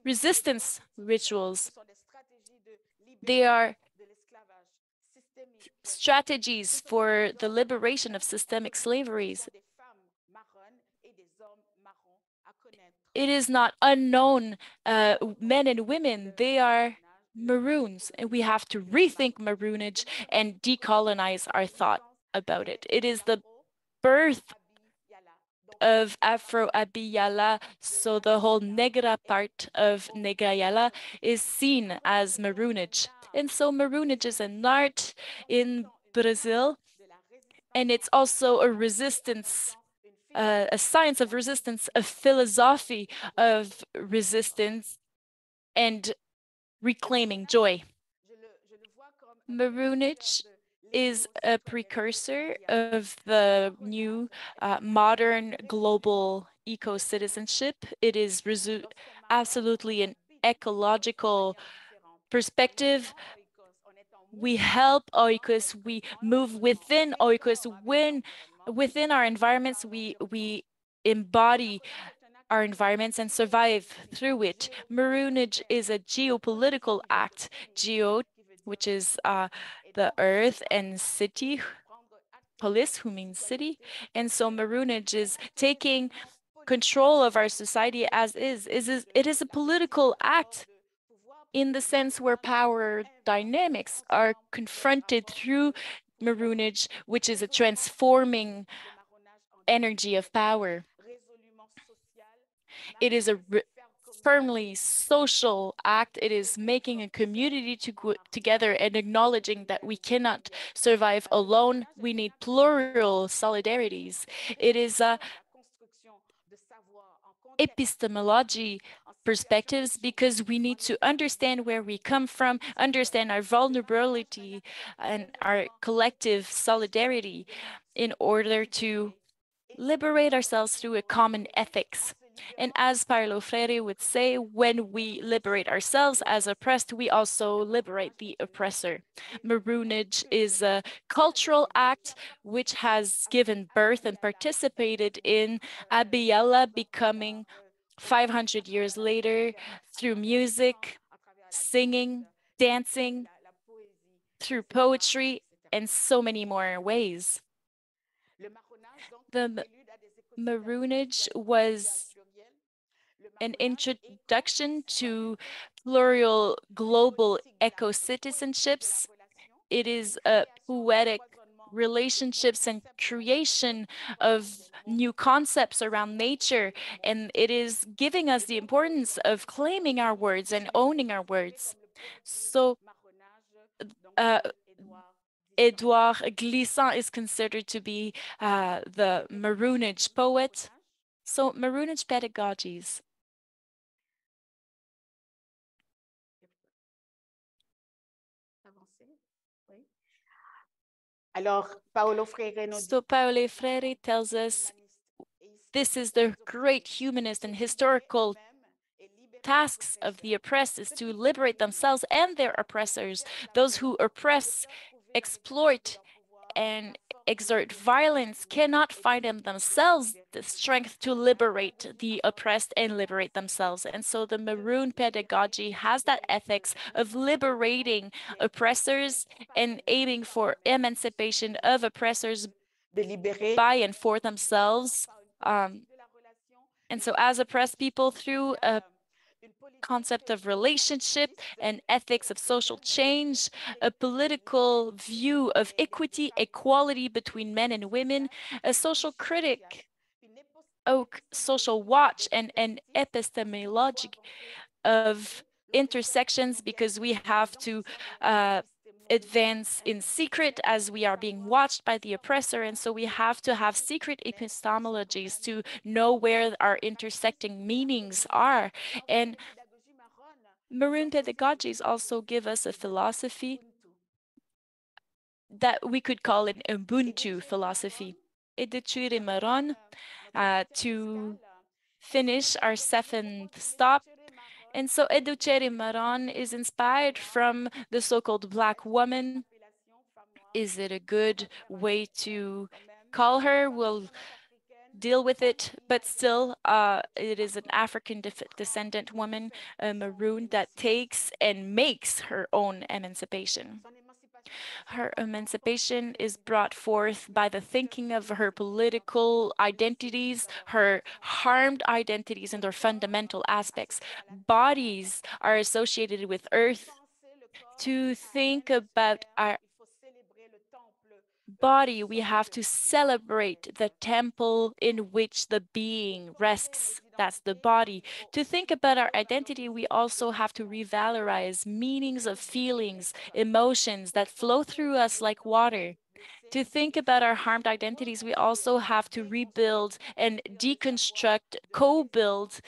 resistance rituals. They are strategies for the liberation of systemic slaveries. It is not unknown men and women. They are maroons, and we have to rethink maroonage and decolonize our thought about it. It is the birth of Afro-Abiyala, so the whole Negra part of Negrayala is seen as maroonage. And so maroonage is an art in Brazil, and it's also a resistance, a science of resistance, a philosophy of resistance and reclaiming joy. Maroonage is a precursor of the new modern global eco-citizenship. It is absolutely an ecological perspective. We help oikos, we move within oikos, within our environments, we embody our environments and survive through it. Maroonage is a geopolitical act. Geo, which is the earth, and city, polis, who means city. And so maroonage is taking control of our society as is. It is a political act in the sense where power dynamics are confronted through maroonage, which is a transforming energy of power. It is a firmly social act. It is making a community together and acknowledging that we cannot survive alone. We need plural solidarities. It is a epistemology perspectives because we need to understand where we come from, understand our vulnerability and our collective solidarity in order to liberate ourselves through a common ethics. And as Paulo Freire would say, when we liberate ourselves as oppressed, we also liberate the oppressor. Maroonage is a cultural act which has given birth and participated in Abiyala becoming 500 years later through music, singing, dancing, through poetry, and so many more ways. The maroonage was an introduction to plural global eco-citizenships. It is a poetic relationships and creation of new concepts around nature, and it is giving us the importance of claiming our words and owning our words. So Edouard Glissant is considered to be the maroonage poet. So maroonage pedagogies. So Paulo Freire tells us this is the great humanist and historical tasks of the oppressed is to liberate themselves and their oppressors. Those who oppress, exploit, and exert violence cannot find in themselves the strength to liberate the oppressed and liberate themselves. And so the maroon pedagogy has that ethics of liberating oppressors and aiming for emancipation of oppressors by and for themselves. And so as oppressed people, through a concept of relationship and ethics of social change, a political view of equity, equality between men and women, a social critic, a social watch, and an epistemology of intersections, because we have to advance in secret as we are being watched by the oppressor. And so we have to have secret epistemologies to know where our intersecting meanings are. And maroon pedagogies also give us a philosophy that we could call an Ubuntu philosophy. Educere marron to finish our 7th stop. And so Educere marron is inspired from the so-called Black woman. Is it a good way to call her? We'll deal with it, but still, it is an African descendant woman, a maroon, that takes and makes her own emancipation. Her emancipation is brought forth by the thinking of her political identities, her harmed identities, and their fundamental aspects. Bodies are associated with earth. To think about our body, we have to celebrate the temple in which the being rests. That's the body. To think about our identity, we also have to revalorize meanings of feelings, emotions that flow through us like water. To think about our harmed identities, we also have to rebuild and deconstruct, co-build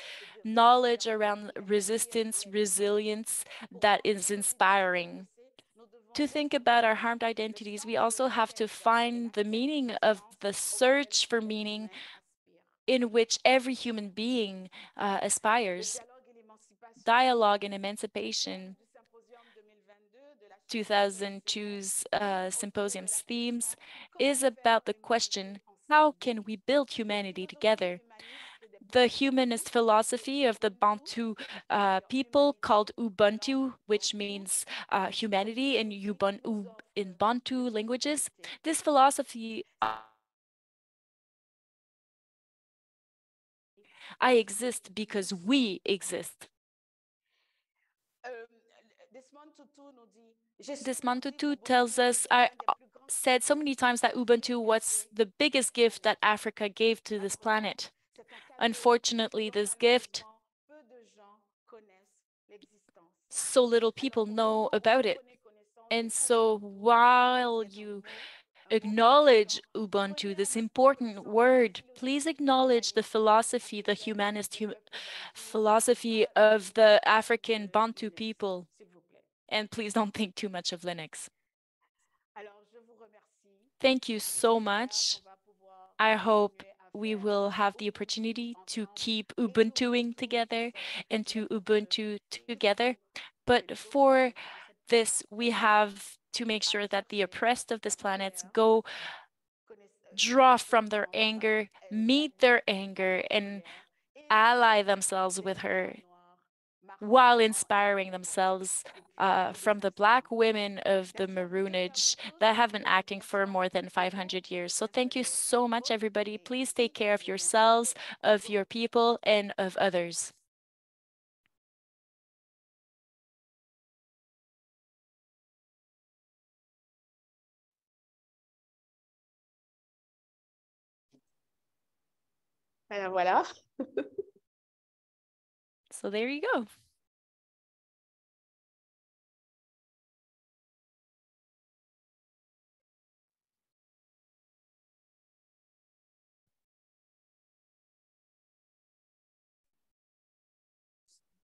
knowledge around resistance, resilience that is inspiring. To think about our harmed identities, we also have to find the meaning of the search for meaning in which every human being aspires. Dialogue and Emancipation, 2002's symposium's themes, is about the question, how can we build humanity together? The humanist philosophy of the Bantu people called Ubuntu, which means humanity in Bantu languages. This philosophy, I exist because we exist. Desmond Tutu tells us, I said so many times that Ubuntu was the biggest gift that Africa gave to this planet. Unfortunately, this gift, so little people know about it. And so while you acknowledge Ubuntu, this important word, please acknowledge the philosophy, the humanist philosophy of the African Bantu people. And please don't think too much of Linux. Thank you so much. I hope we will have the opportunity to keep Ubuntuing together and to Ubuntu together. But for this, we have to make sure that the oppressed of this planet draw from their anger, meet their anger, and ally themselves with her while inspiring themselves from the Black women of the maroonage that have been acting for more than 500 years. So thank you so much, everybody. Please take care of yourselves, of your people, and of others. Alors voilà. So there you go.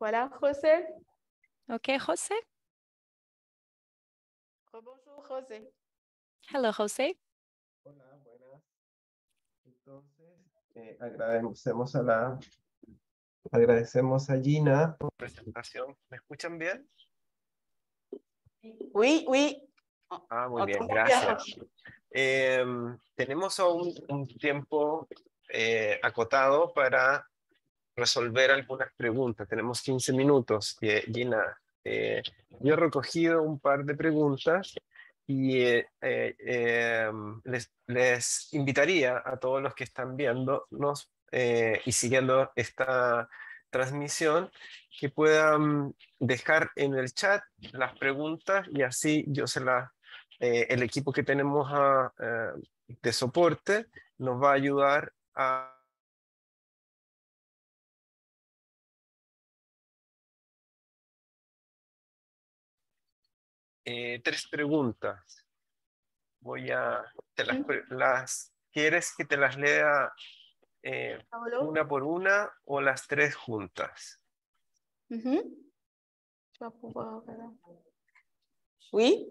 Voilà, José. Okay, Jose. Bonjour, José. Hello, Jose. Hola, buenas. Entonces, agradecemos a Gina por la presentación. ¿Me escuchan bien? Oui, oui. Ah, muy bien, gracias. Tenemos aún un tiempo acotado para resolver algunas preguntas. Tenemos 15 minutos. Gina, yo he recogido un par de preguntas y les invitaría a todos los que están viéndonos y siguiendo esta transmisión que puedan dejar en el chat las preguntas y así yo el equipo que tenemos de soporte nos va a ayudar a tres preguntas. ¿Quieres que te las lea una por una o las tres juntas? Oui.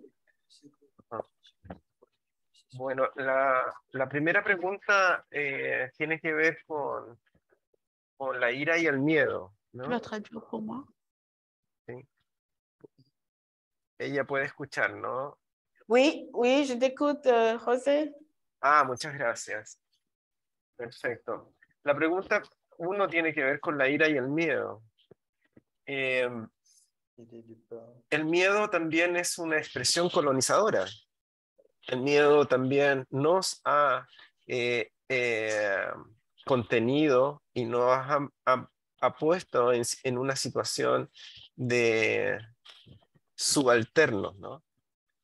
Bueno, la primera pregunta tiene que ver con la ira y el miedo, Tu vas ¿no? traduire pour moi? Sí. Ella puede escuchar, ¿no? Oui, oui, je t'écoute, José. Ah, muchas gracias. Perfecto. La pregunta uno tiene que ver con la ira y el miedo. El miedo también es una expresión colonizadora. El miedo también nos ha contenido y nos ha puesto en una situación de subalternos, ¿no?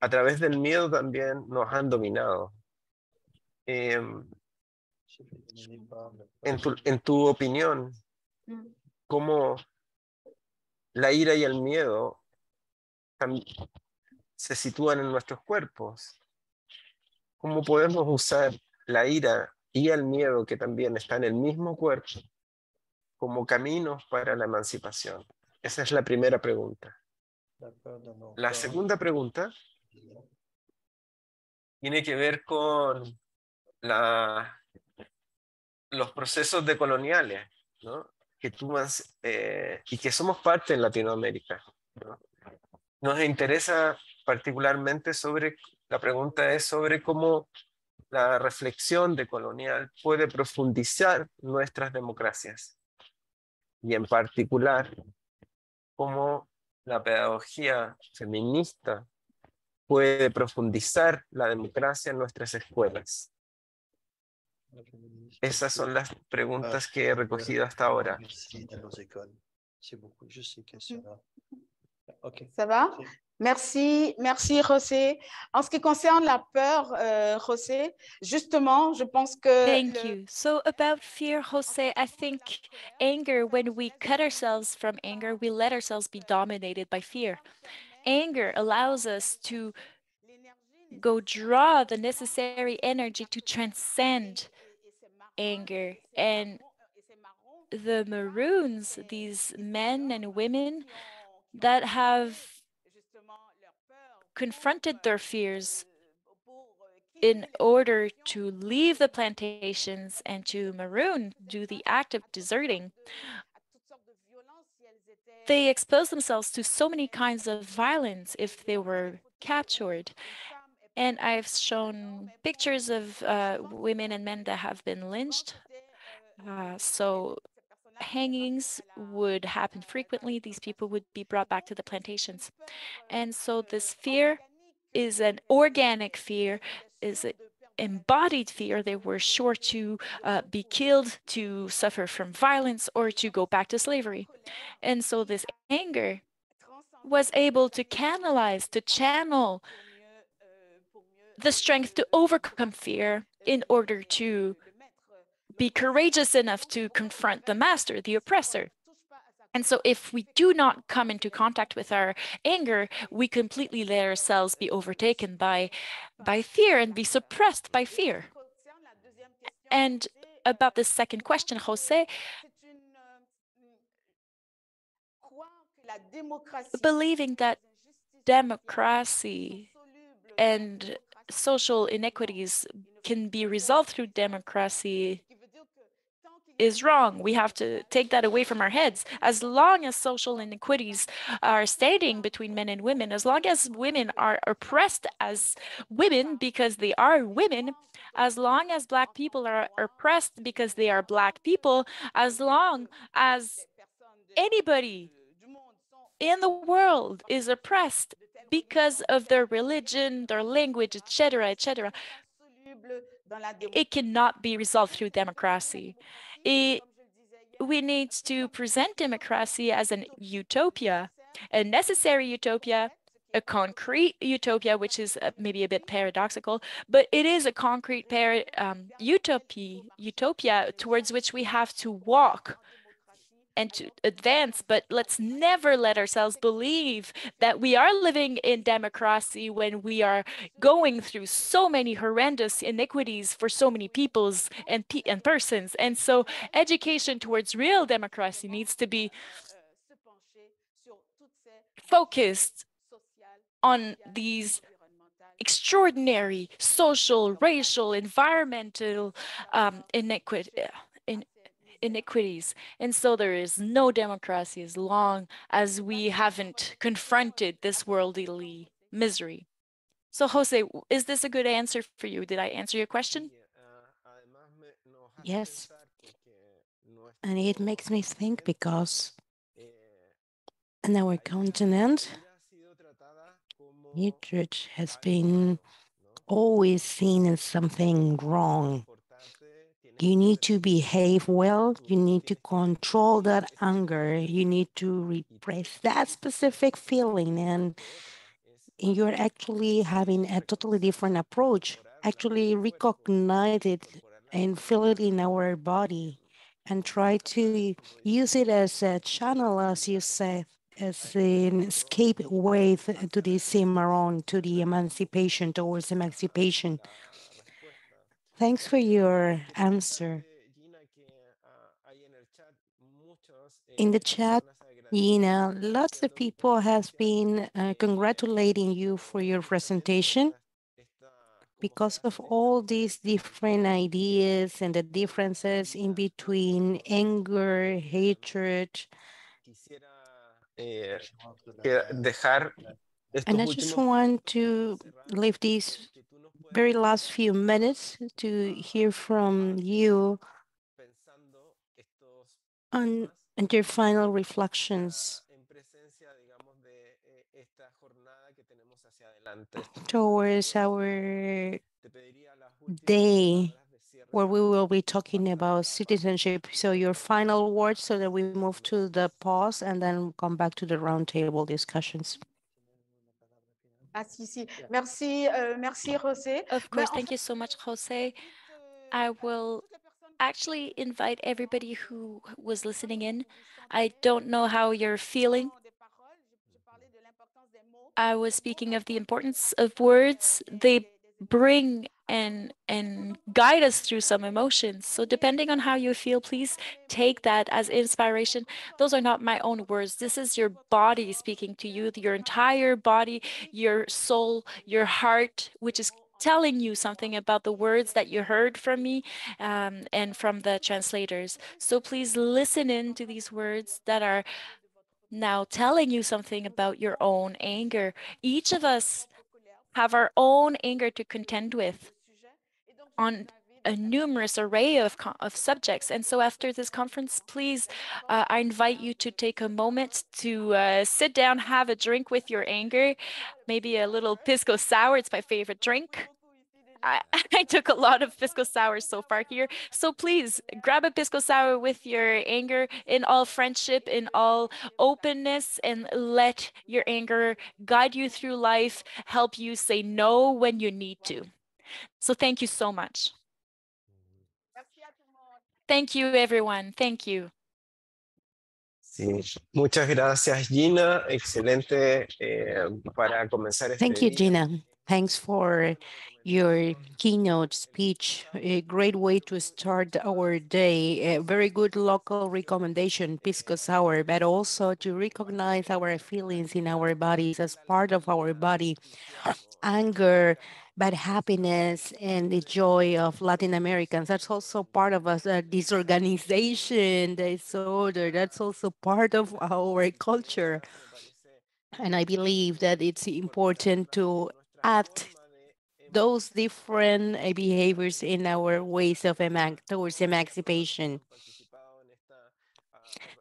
A través del miedo también nos han dominado. En tu opinión, ¿cómo la ira y el miedo se sitúan en nuestros cuerpos? ¿Cómo podemos usar la ira y el miedo, que también están en el mismo cuerpo, como caminos para la emancipación? Esa es la primera pregunta. La segunda pregunta tiene que ver con los procesos decoloniales, ¿no? Y que somos parte en Latinoamérica, ¿no? Nos interesa particularmente la pregunta es sobre cómo la reflexión decolonial puede profundizar nuestras democracias, y en particular cómo la pedagogía feminista puede profundizar la democracia en nuestras escuelas. Esas son las preguntas que he recogido hasta ahora. Ça va? Merci, merci José. En ce qui concerne la peur, José, justement, je pense que... Thank you. So about fear, Jose, I think anger, when we cut ourselves from anger, we let ourselves be dominated by fear. Anger allows us to go draw the necessary energy to transcend anger. And the maroons, these men and women that have confronted their fears in order to leave the plantations and to maroon, do the act of deserting, they expose themselves to so many kinds of violence if they were captured. And I've shown pictures of women and men that have been lynched. So hangings would happen frequently. These people would be brought back to the plantations. And so this fear is an organic fear, is an embodied fear. They were sure to be killed, to suffer from violence, or to go back to slavery. And so this anger was able to canalize, to channel the strength to overcome fear in order to be courageous enough to confront the master, the oppressor. And so if we do not come into contact with our anger, we completely let ourselves be overtaken by fear and be suppressed by fear. And about the second question, Jose, believing that democracy and social inequities can be resolved through democracy is wrong. We have to take that away from our heads. As long as social inequities are standing between men and women, as long as women are oppressed as women because they are women, as long as Black people are oppressed because they are Black people, as long as anybody in the world is oppressed because of their religion, their language, etc., etc., it cannot be resolved through democracy. We need to present democracy as an utopia, a necessary utopia, a concrete utopia, which is maybe a bit paradoxical, but it is a concrete utopia towards which we have to walk and to advance. But let's never let ourselves believe that we are living in democracy when we are going through so many horrendous iniquities for so many peoples and persons. And so education towards real democracy needs to be focused on these extraordinary social, racial, environmental inequities. And so there is no democracy as long as we haven't confronted this worldly misery. So Jose, is this a good answer for you? Did I answer your question? Yes. And it makes me think because in our continent, hatred has been always seen as something wrong. You need to behave well. You need to control that anger. You need to repress that specific feeling. And you're actually having a totally different approach. Actually recognize it and feel it in our body and try to use it as a channel, as you said, as an escape way to the cimarrón, to the emancipation, towards emancipation. Thanks for your answer. In the chat, Gina, lots of people have been congratulating you for your presentation because of all these different ideas and the differences in between anger, hatred. And I just want to leave these very last few minutes to hear from you on your final reflections towards our day where we will be talking about citizenship. So your final words so that we move to the pause and then come back to the roundtable discussions. Merci, merci, José. Of course, thank you so much, Jose. I will actually invite everybody who was listening in. I don't know how you're feeling. I was speaking of the importance of words. They bring and guide us through some emotions. So depending on how you feel, please take that as inspiration. Those are not my own words. This is your body speaking to you, your entire body, your soul, your heart, which is telling you something about the words that you heard from me and from the translators. So please listen in to these words that are now telling you something about your own anger. Each of us have our own anger to contend with on a numerous array of subjects. And so after this conference, please, I invite you to take a moment to sit down, have a drink with your anger, maybe a little pisco sour. It's my favorite drink. I took a lot of pisco sours so far here. So please grab a pisco sour with your anger in all friendship, in all openness, and let your anger guide you through life, help you say no when you need to. So thank you so much. Thank you, everyone. Thank you. Sí, muchas gracias, Gina. Excelente para comenzar este Thank you, día. Gina. Thanks for your keynote speech. A great way to start our day. A very good local recommendation, pisco sour, but also to recognize our feelings in our bodies as part of our body. Anger, but happiness and the joy of Latin Americans. That's also part of us, disorganization, disorder. That's also part of our culture. And I believe that it's important to add those different behaviors in our ways of towards emancipation.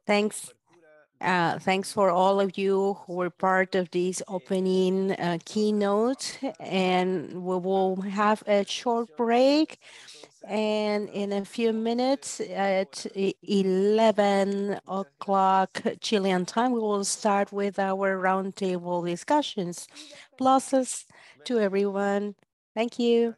Thanks. Thanks for all of you who were part of this opening keynote, and we will have a short break. And in a few minutes at 11 o'clock Chilean time, we will start with our roundtable discussions. Pluses to everyone. Thank you.